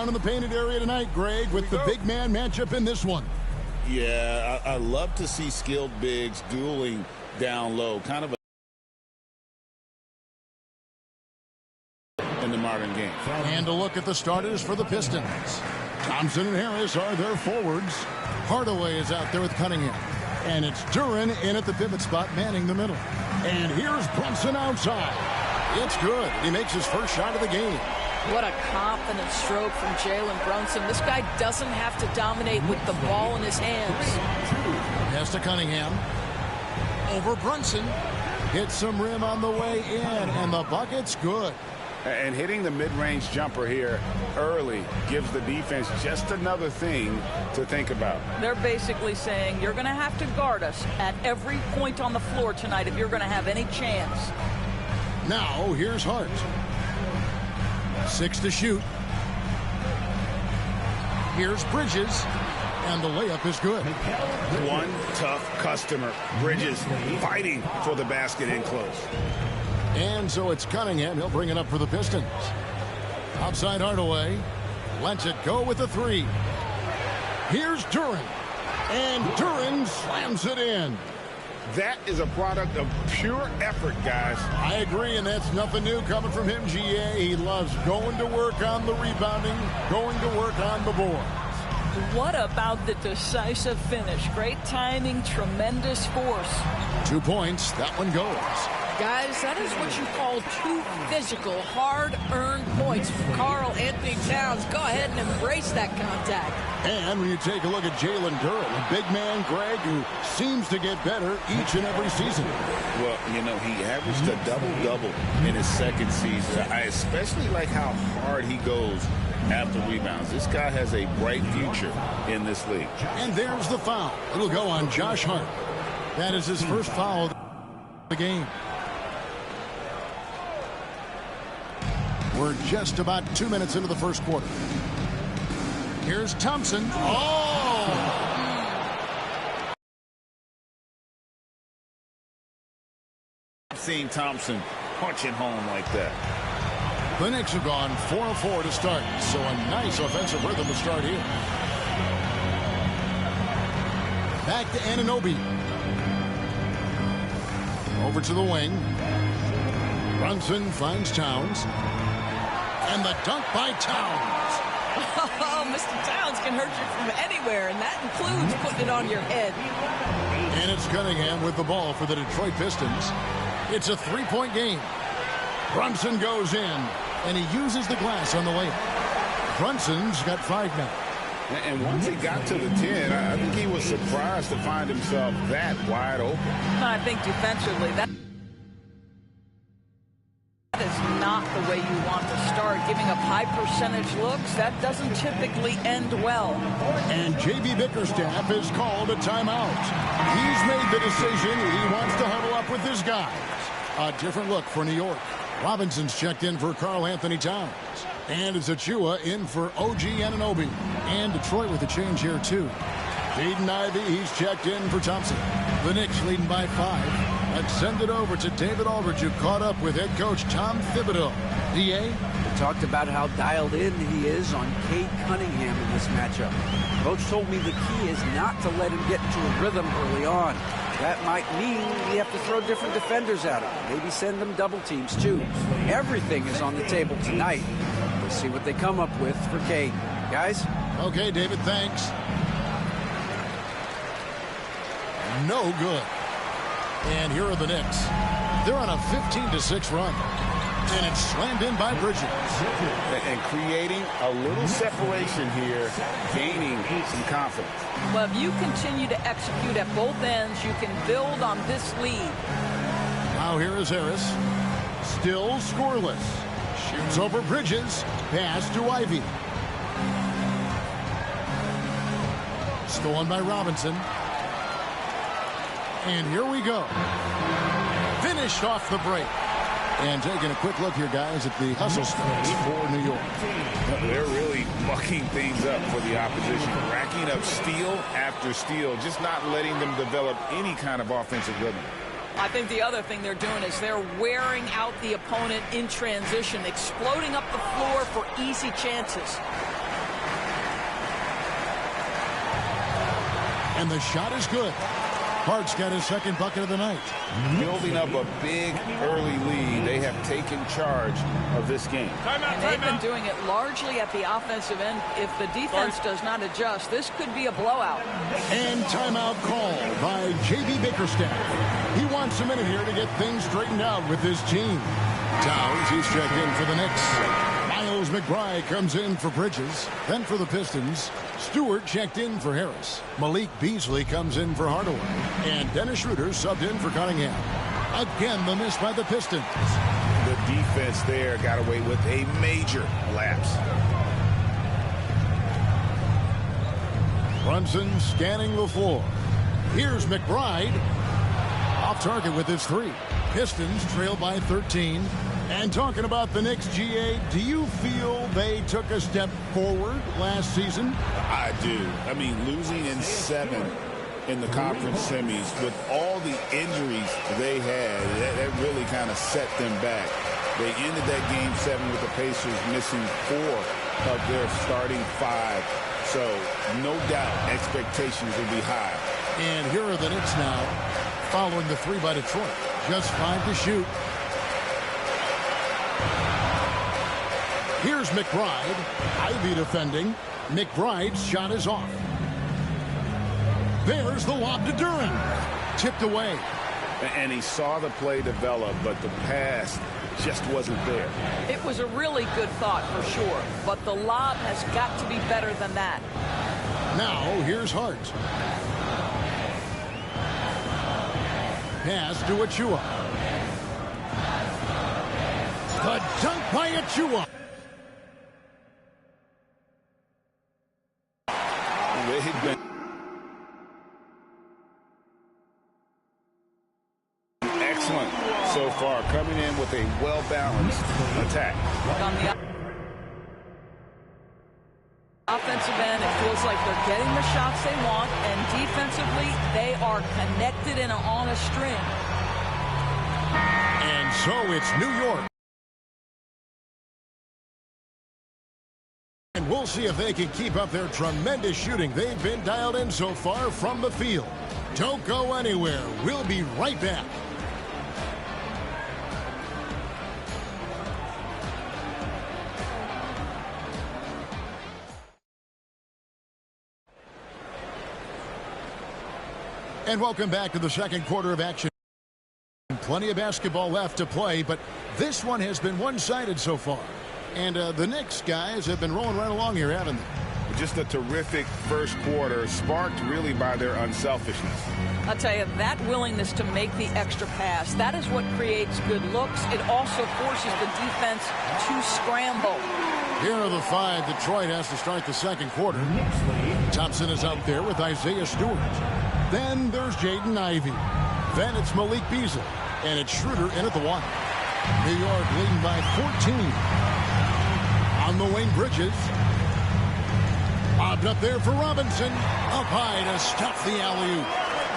down in the painted area tonight, Greg, with the big man matchup in this one. Yeah, I love to see skilled bigs dueling down low. Kind of in the modern game. And a look at the starters for the Pistons. Thompson and Harris are their forwards. Hardaway is out there with Cunningham. And it's Duren in at the pivot spot, manning the middle. And here's Brunson outside. It's good. He makes his first shot of the game. What a confident stroke from Jalen Brunson. This guy doesn't have to dominate with the ball in his hands. Pass to Cunningham. Over Brunson. Hits some rim on the way in, and the bucket's good. And hitting the mid-range jumper here early gives the defense just another thing to think about. They're basically saying you're going to have to guard us at every point on the floor tonight if you're going to have any chance. Now, here's Hart. 6 to shoot. Here's Bridges, and the layup is good. One tough customer, Bridges, fighting for the basket in close. And so it's Cunningham. He'll bring it up for the Pistons. Outside Hardaway. Lets it go with the three. Here's Duren. And Duren slams it in. That is a product of pure effort, guys. I agree, and that's nothing new coming from him, GA. He loves going to work on the rebounding, going to work on the boards. What about the decisive finish? Great timing, tremendous force. 2 points. That one goes. Guys, that is what you call two physical, hard-earned points from Karl Anthony Towns. Go ahead and embrace that contact. And when you take a look at Jalen Duren, a big man, Greg, who seems to get better each and every season. Well, you know, he averaged a double-double in his second season. I especially like how hard he goes after rebounds. This guy has a bright future in this league. And there's the foul. It'll go on Josh Hart. That is his first foul of the game. We're just about 2 minutes into the first quarter. Here's Thompson. Oh! I've seen Thompson punching home like that. The Knicks have gone 4 of 4 to start, so a nice offensive rhythm to start here. Back to Anunoby. Over to the wing. Brunson finds Towns. And the dunk by Towns. Oh, Mr. Towns can hurt you from anywhere, and that includes putting it on your head. And it's Cunningham with the ball for the Detroit Pistons. It's a 3-point game. Brunson goes in, and he uses the glass on the layup. Brunson's got 5 now. And once he got to the 10, I think he was surprised to find himself that wide open. I think defensively, that is not the way you want to start. Giving up high percentage looks, that doesn't typically end well. And J.B. Bickerstaff has called a timeout. He's made the decision. He wants to huddle up with his guys. A different look for New York. Robinson's checked in for Karl Anthony Towns. And it's Achua in for OG Anunoby. And Detroit with a change here, too. Jaden Ivey, he's checked in for Thompson. The Knicks leading by 5. Let's send it over to David Aldridge, who caught up with head coach Tom Thibodeau. D.A.? We talked about how dialed in he is on Cade Cunningham in this matchup. Coach told me the key is not to let him get into a rhythm early on. That might mean we have to throw different defenders at him. Maybe send them double teams, too. Everything is on the table tonight. Let's see what they come up with for Cade. Guys? Okay, David, thanks. No good. And here are the Knicks. They're on a 15-6 run. And it's slammed in by Bridges. And creating a little separation here, gaining some confidence. Well, if you continue to execute at both ends, you can build on this lead. Now here is Harris. Still scoreless. Shoots over Bridges. Pass to Ivy. Stolen by Robinson. And here we go. Finished off the break. And taking a quick look here, guys, at the hustle starts for New York. They're really mucking things up for the opposition. Racking up steal after steal. Just not letting them develop any kind of offensive rhythm. I think the other thing they're doing is they're wearing out the opponent in transition, exploding up the floor for easy chances. And the shot is good. Hart's got his second bucket of the night. Building up a big early lead, they have taken charge of this game. And they've been doing it largely at the offensive end. If the defense does not adjust, this could be a blowout. And timeout call by J.B. Bickerstaff. He wants a minute here to get things straightened out with his team. Towns, he's checked in for the Knicks. Miles McBride comes in for Bridges. Then for the Pistons, Stewart checked in for Harris. Malik Beasley comes in for Hardaway. And Dennis Schroeder subbed in for Cunningham. Again, the miss by the Pistons. The defense there got away with a major lapse. Brunson scanning the floor. Here's McBride. Off target with his three. Pistons trail by 13. And talking about the Knicks, GA, do you feel they took a step forward last season? I do. I mean, losing in 7 in the conference semis with all the injuries they had, that really kind of set them back. They ended that game 7 with the Pacers missing 4 of their starting 5. So, no doubt, expectations will be high. And here are the Knicks now, following the 3 by Detroit. Just 5 to shoot. Here's McBride. Ivy defending. McBride's shot is off. There's the lob to Duran. Tipped away. And he saw the play develop, but the pass just wasn't there. It was a really good thought for sure, but the lob has got to be better than that. Now here's Hart. Pass to Achua. The dunk by Achua. They've been excellent so far, coming in with a well-balanced attack. On the offensive end, it feels like they're getting the shots they want, and defensively, they are connected and on a string. And so it's New York. And we'll see if they can keep up their tremendous shooting. They've been dialed in so far from the field. Don't go anywhere. We'll be right back. And welcome back to the second quarter of action. Plenty of basketball left to play, but this one has been one-sided so far. And the Knicks guys have been rolling right along here, haven't they? Just a terrific first quarter, sparked really by their unselfishness. I'll tell you, that willingness to make the extra pass, that is what creates good looks. It also forces the defense to scramble. Here are the 5 Detroit has to start the second quarter. Thompson is out there with Isaiah Stewart. Then there's Jaden Ivey. Then it's Malik Beasley. And it's Schroeder in at the 1. New York leading by 14. On the wing, Bridges. Lobbed up there for Robinson. Up high to stop the alley-oop.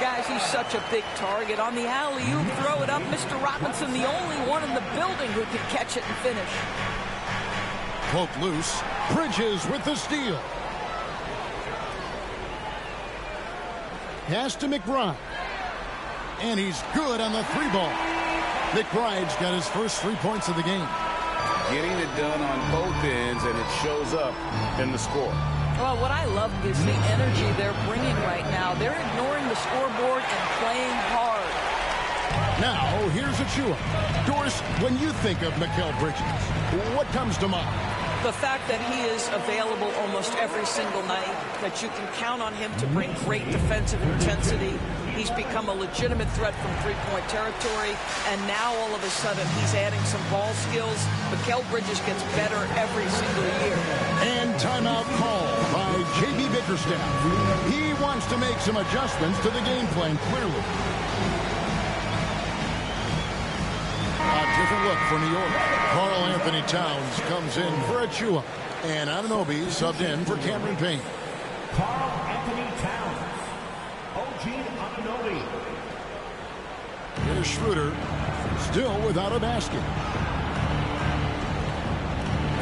Guys, he's such a big target. On the alley-oop, throw it up. Mr. Robinson, the only one in the building who can catch it and finish. Poke loose. Bridges with the steal. Pass to McBride. And he's good on the 3 ball. McBride's got his first 3 points of the game. Getting it done on both ends, and it shows up in the score. Well, what I love is the energy they're bringing right now. They're ignoring the scoreboard and playing hard. Now, here's Achua. Doris, when you think of Mikal Bridges, what comes to mind? The fact that he is available almost every single night, that you can count on him to bring great defensive intensity. He's become a legitimate threat from three-point territory, and now all of a sudden he's adding some ball skills. Mikal Bridges gets better every single year. And timeout call by J.B. Bickerstaff. He wants to make some adjustments to the game plan, clearly. A different look for New York. Karl Anthony Towns comes in for Achua. And Anunoby subbed in for Cameron Payne. Karl Anthony Towns. OG Anunoby. Here's Schroeder. Still without a basket.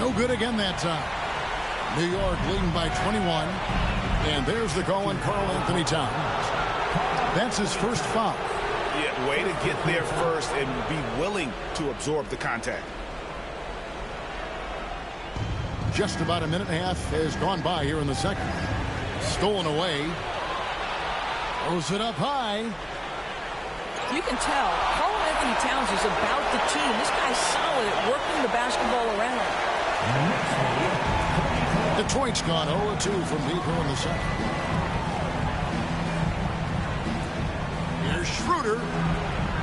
No good again that time. New York leading by 21. And there's the call on Karl Anthony Towns. That's his first foul. Yeah, way to get there first and be willing to absorb the contact. Just about a minute and a half has gone by here in the second. Stolen away. Throws it up high. You can tell Karl Anthony Towns is about the team. This guy's solid at working the basketball around. Detroit's gone 0-2 from deep here in the second. Here's Schroeder.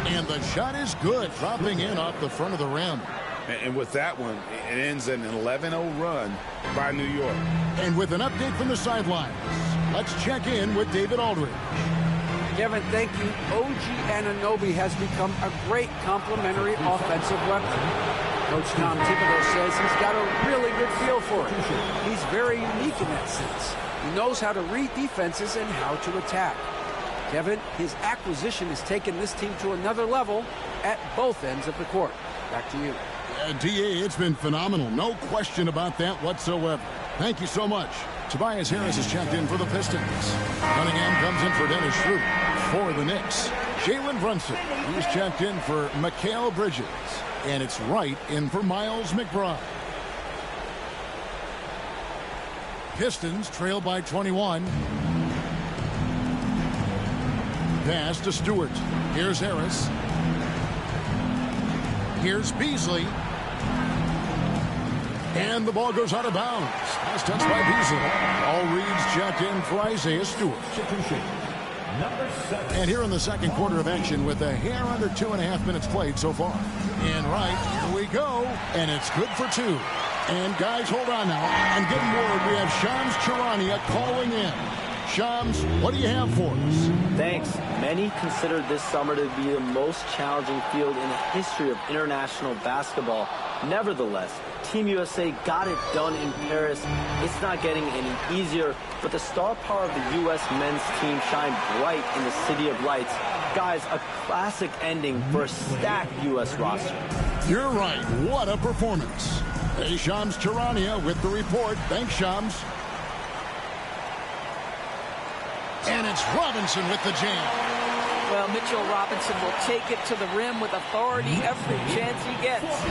And the shot is good, dropping in off the front of the rim. And with that one, it ends an 11-0 run by New York. And with an update from the sidelines, let's check in with David Aldridge. Kevin, thank you. OG Anunoby has become a great complementary offensive weapon. Coach Tom Thibodeau says he's got a really good feel for it. He's very unique in that sense. He knows how to read defenses and how to attack. Kevin, his acquisition has taken this team to another level at both ends of the court. Back to you. DA, it's been phenomenal. No question about that whatsoever. Thank you so much. Tobias Harris is checked in for the Pistons. Cunningham comes in for Dennis Schroeder for the Knicks. Jalen Brunson, he's checked in for Mikal Bridges. And it's Wright in for Miles McBride. Pistons trail by 21. Pass to Stewart. Here's Harris. Here's Beasley. And the ball goes out of bounds. Last touch by Beasley. All reads checked in for Isaiah Stewart. And here in the second quarter of action with a hair under 2.5 minutes played so far. And right, here we go. And it's good for 2. And guys, hold on now. I'm getting word we have Shams Charania calling in. Shams, what do you have for us? Thanks. Many consider this summer to be the most challenging field in the history of international basketball. Nevertheless, Team USA got it done in Paris. It's not getting any easier, but the star power of the U.S. men's team shined bright in the City of Lights. Guys, a classic ending for a stacked U.S. roster. You're right. What a performance. Hey, Shams Charania with the report. Thanks, Shams. And it's Robinson with the jam. Well, Mitchell Robinson will take it to the rim with authority every chance he gets.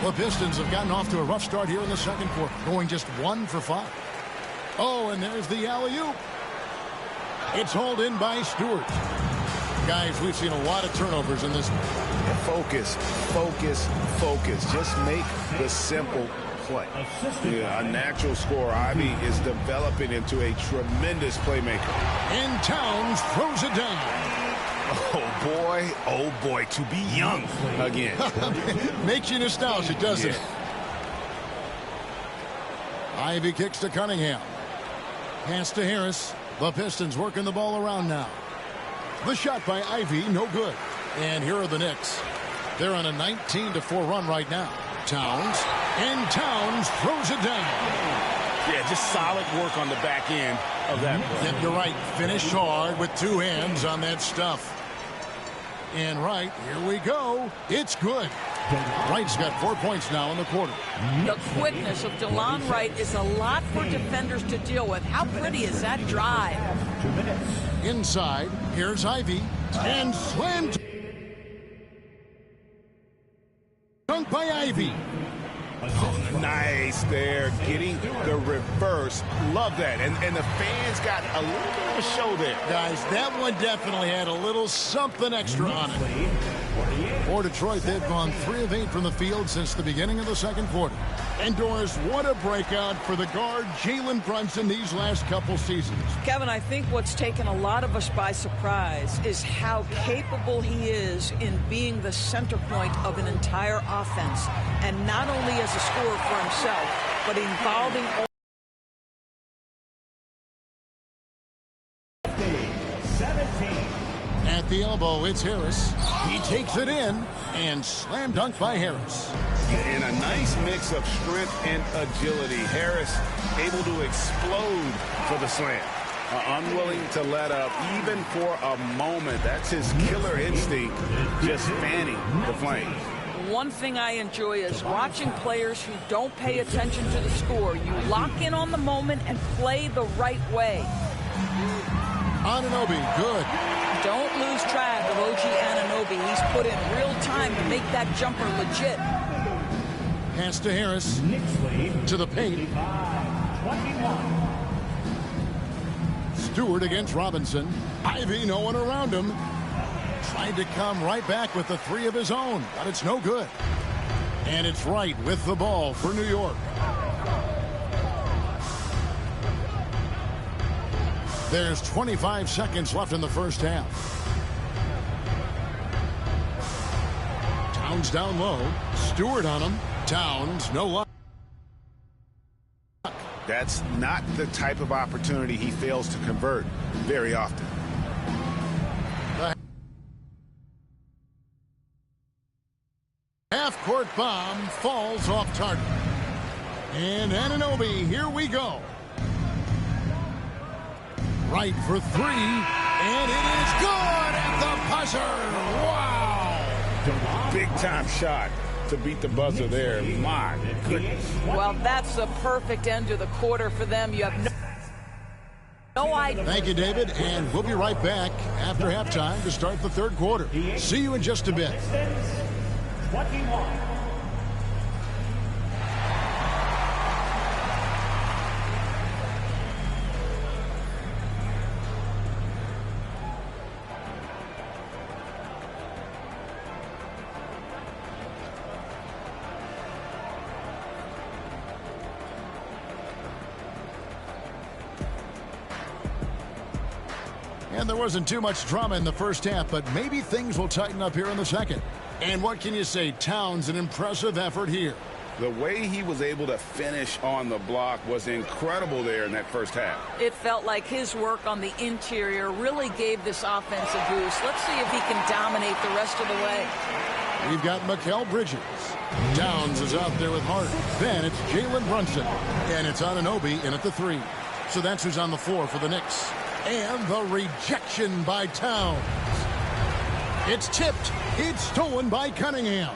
The Pistons have gotten off to a rough start here in the second quarter, going just 1 for 5. Oh, and there's the alley-oop. It's hauled in by Stewart. Guys, we've seen a lot of turnovers in this one. Focus, focus, focus. Just make the simple play. Yeah, a natural scorer. Ivy is developing into a tremendous playmaker. And Towns throws it down. Oh boy, to be young again. Makes you nostalgic, doesn't it? Ivy kicks to Cunningham. Pass to Harris. The Pistons working the ball around now. The shot by Ivy, no good. And here are the Knicks. They're on a 19-4 run right now. Towns. And Towns throws it down. Yeah, just solid work on the back end of that play. Yeah, you're right. Finish hard with 2 hands on that stuff. And Wright, here we go. It's good. Wright's got 4 points now in the quarter. The quickness of DeLon Wright is a lot for defenders to deal with. How pretty is that drive? 2 minutes. Inside, here's Ivy. And slammed. Dunk by Ivy. Oh, nice there, getting the reverse. Love that. And the fans got a little bit of a show there. Guys, that one definitely had a little something extra on it. For Detroit, they've gone 3 of 8 from the field since the beginning of the second quarter. And Doris, what a breakout for the guard Jalen Brunson these last couple seasons. Kevin, I think what's taken a lot of us by surprise is how capable he is in being the center point of an entire offense. And not only as a scorer for himself, but involving at the elbow, it's Harris. He takes it in, and slam dunk by Harris. And a nice mix of strength and agility. Harris able to explode for the slam. Unwilling to let up even for a moment. That's his killer instinct, just fanning the flame. one thing I enjoy is watching players who don't pay attention to the score. You lock in on the moment and play the right way. Anunoby, good. Don't lose track of OG Anunoby. He's put in real time to make that jumper legit. Pass to Harris. To the paint. Stewart against Robinson. Ivy, no one around him. Tried to come right back with the three of his own, but it's no good. And it's Wright with the ball for New York. There's 25 seconds left in the first half. Towns down low. Stewart on him. Towns, no luck. That's not the type of opportunity he fails to convert very often. The half-court bomb falls off target. And Anunoby, here we go. Right for three, and it is good at the buzzer. Wow! Big-time shot to beat the buzzer there. My goodness. Well, that's the perfect end to the quarter for them. You have no idea. Thank you, David, and we'll be right back after halftime to start the third quarter. See you in just a bit. 21. And there wasn't too much drama in the first half, but maybe things will tighten up here in the second. And what can you say? Towns, an impressive effort here. The way he was able to finish on the block was incredible there in that first half. It felt like his work on the interior really gave this offense a boost. Let's see if he can dominate the rest of the way. We've got Mikal Bridges. Towns is out there with Hart. Then it's Jalen Brunson. And it's Anunoby in at the three. So that's who's on the floor for the Knicks. And the rejection by Towns. It's tipped. It's stolen by Cunningham.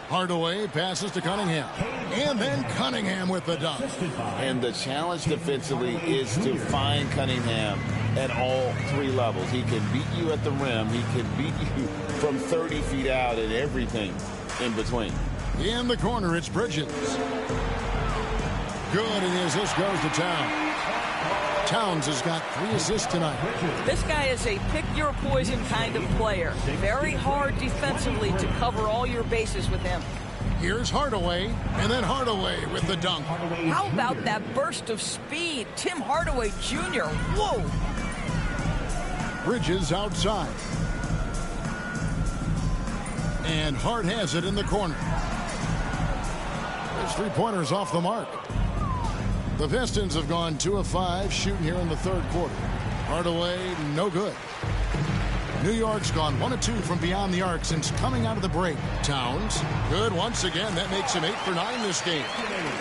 Hardaway passes to Cunningham. And then Cunningham with the dunk. And the challenge defensively is to find Cunningham at all three levels. He can beat you at the rim. He can beat you from 30 feet out and everything in between. In the corner, it's Bridges. Good, and the assist goes to Towns. Towns has got 3 assists tonight. This guy is a pick-your-poison kind of player. Very hard defensively to cover all your bases with him. Here's Hardaway, and then Hardaway with the dunk. How about that burst of speed? Tim Hardaway Jr., whoa! Bridges outside. And Hart has it in the corner. His three-pointers off the mark. The Pistons have gone 2 of 5 shooting here in the third quarter. Hardaway, no good. New York's gone 1 of 2 from beyond the arc since coming out of the break. Towns, good once again. That makes him 8 for 9 this game.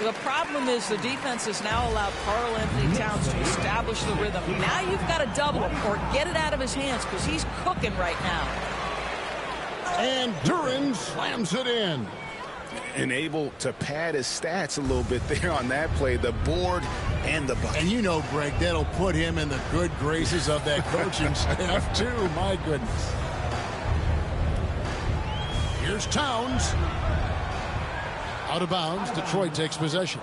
The problem is the defense has now allowed Karl Anthony Towns to establish the rhythm. Now you've got to double him or get it out of his hands because he's cooking right now. And Duran slams it in. And able to pad his stats a little bit there on that play, the board and the bucket. And you know, Greg, that'll put him in the good graces of that coaching staff, too. My goodness. Here's Towns. Out of bounds. Detroit takes possession.